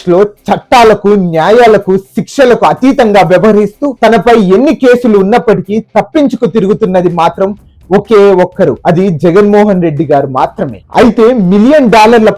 ఆంధ్రప్రదేశ్ లో చట్టాలకు న్యాయాలకు శిక్షలకు అతీతంగా వ్యవహరిస్తూ తనపై ఎన్ని కేసులు ఉన్నప్పటికీ తప్పించుకు తిరుగుతున్నది మాత్రం ఒకే ఒక్కరు, అది జగన్మోహన్ రెడ్డి గారు మాత్రమే. అయితే $1 మిలియన్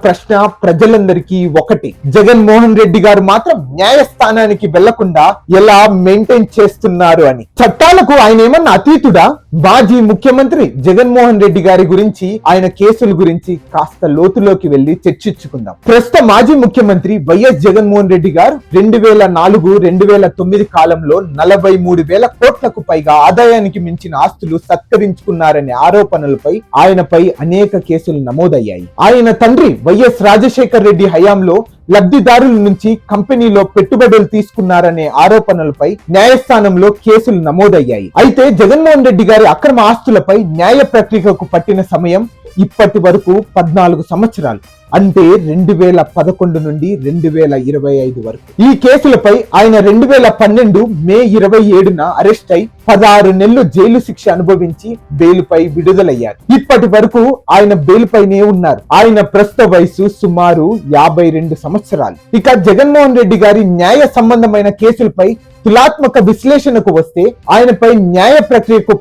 ప్రశ్న ప్రజలందరికీ ఒకటి, జగన్మోహన్ రెడ్డి గారు మాత్రం న్యాయస్థానానికి వెళ్లకుండా ఎలా మెయింటైన్ చేస్తున్నారు అని. చట్టాలకు ఆయన ఏమన్నా అతీతుడా? మాజీ ముఖ్యమంత్రి జగన్మోహన్ రెడ్డి గారి గురించి, ఆయన కేసుల గురించి కాస్త లోతులోకి వెళ్లి చర్చించుకుందాం. ప్రస్తుత మాజీ ముఖ్యమంత్రి వైఎస్ జగన్మోహన్ రెడ్డి గారు 2004-2009 కాలంలో 43,000 కోట్లకు పైగా ఆదాయానికి మించిన ఆస్తులు సత్కరించుకున్నారనే ఆరోపణలపై ఆయనపై అనేక కేసులు నమోదయ్యాయి. ఆయన తండ్రి వైఎస్ రాజశేఖర్ రెడ్డి హయాంలో లబ్ధిదారుల నుంచి కంపెనీలో పెట్టుబడులు తీసుకున్నారనే ఆరోపణలపై న్యాయస్థానంలో కేసులు నమోదయ్యాయి. అయితే జగన్మోహన్ రెడ్డి గారి అక్రమ ఆస్తులపై న్యాయ ప్రక్రియకు పట్టిన సమయం ఇప్పటి వరకు 14 సంవత్సరాలు, అంటే 2011 నుండి 2025 వరకు. ఈ కేసులపై ఆయన 2012 మే 27న అరెస్ట్ అయి 16 నెలలు జైలు శిక్ష అనుభవించి బెయిల్పై విడుదలయ్యారు. ఇప్పటి వరకు ఆయన బెయిల్ పైనే ఉన్నారు. ఆయన ప్రస్తుత వయసు సుమారు 52 సంవత్సరాలు. ఇక జగన్మోహన్ రెడ్డి గారి న్యాయ సంబంధమైన కేసులపై తులాత్మక విశ్లేషణకు వస్తే ఆయనపై న్యాయ ప్రక్రియకు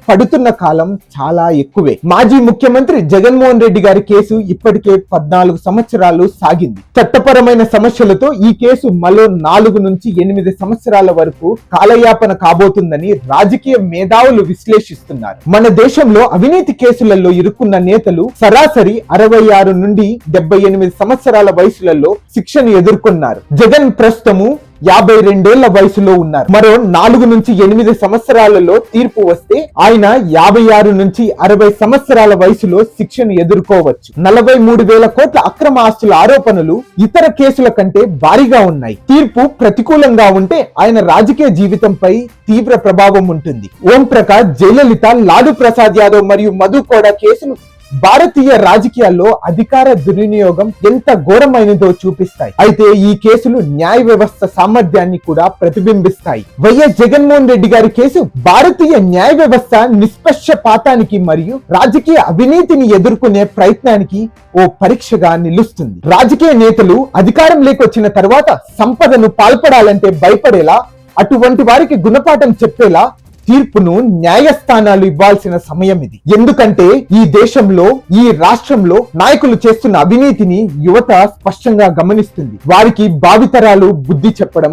పడుతున్న కాలం చాలా ఎక్కువే. మాజీ ముఖ్యమంత్రి జగన్మోహన్ రెడ్డి గారి కేసు ఇప్పటికే 14 సంవత్సరాలు సాగింది. చట్టపరమైన సమస్యలతో ఈ కేసు మరో 4 నుంచి 8 సంవత్సరాల వరకు కాలయాపన కాబోతుందని రాజకీయ మేధావులు విశ్లేషిస్తున్నారు. మన దేశంలో అవినీతి కేసులలో ఇరుక్కున్న నేతలు సరాసరి 66 నుండి 78 సంవత్సరాల వయసులలో శిక్షను ఎదుర్కొన్నారు. జగన్ ప్రస్తుతము 52 ఏళ్ల వయసులో ఉన్నారు. మరో 4 నుంచి 8 సంవత్సరాలలో తీర్పు వస్తే ఆయన 56 నుంచి 60 సంవత్సరాల వయసులో శిక్షను ఎదుర్కోవచ్చు. 43,000 కోట్ల అక్రమ ఆస్తుల ఆరోపణలు ఇతర కేసుల కంటే భారీగా ఉన్నాయి. తీర్పు ప్రతికూలంగా ఉంటే ఆయన రాజకీయ జీవితంపై తీవ్ర ప్రభావం ఉంటుంది. ఓం ప్రకాష్, జయలలిత, లాలూ ప్రసాద్ యాదవ్ మరియు మధు కోడా కేసులు భారతీయ రాజకీయాల్లో అధికార దుర్వినియోగం ఎంత ఘోరమైనదో చూపిస్తాయి. అయితే ఈ కేసులు న్యాయ వ్యవస్థ సామర్థ్యాన్ని కూడా ప్రతిబింబిస్తాయి. వైఎస్ జగన్మోహన్ రెడ్డి గారి కేసు భారతీయ న్యాయ వ్యవస్థ నిష్పక్షపాతానికి మరియు రాజకీయ అవినీతిని ఎదుర్కొనే ప్రయత్నానికి ఓ పరీక్షగా నిలుస్తుంది. రాజకీయ నేతలు అధికారం లేకొచ్చిన తర్వాత సంపదను పాల్పడాలంటే భయపడేలా, అటువంటి వారికి గుణపాఠం చెప్పేలా తీర్పును న్యాయస్థానాలు ఇవ్వాల్సిన సమయం ఇది. ఎందుకంటే ఈ దేశంలో, ఈ రాష్ట్రంలో నాయకులు చేస్తున్న అవినీతిని యువత స్పష్టంగా గమనిస్తుంది. వారికి భావితరాలు బుద్ధి చెప్పడం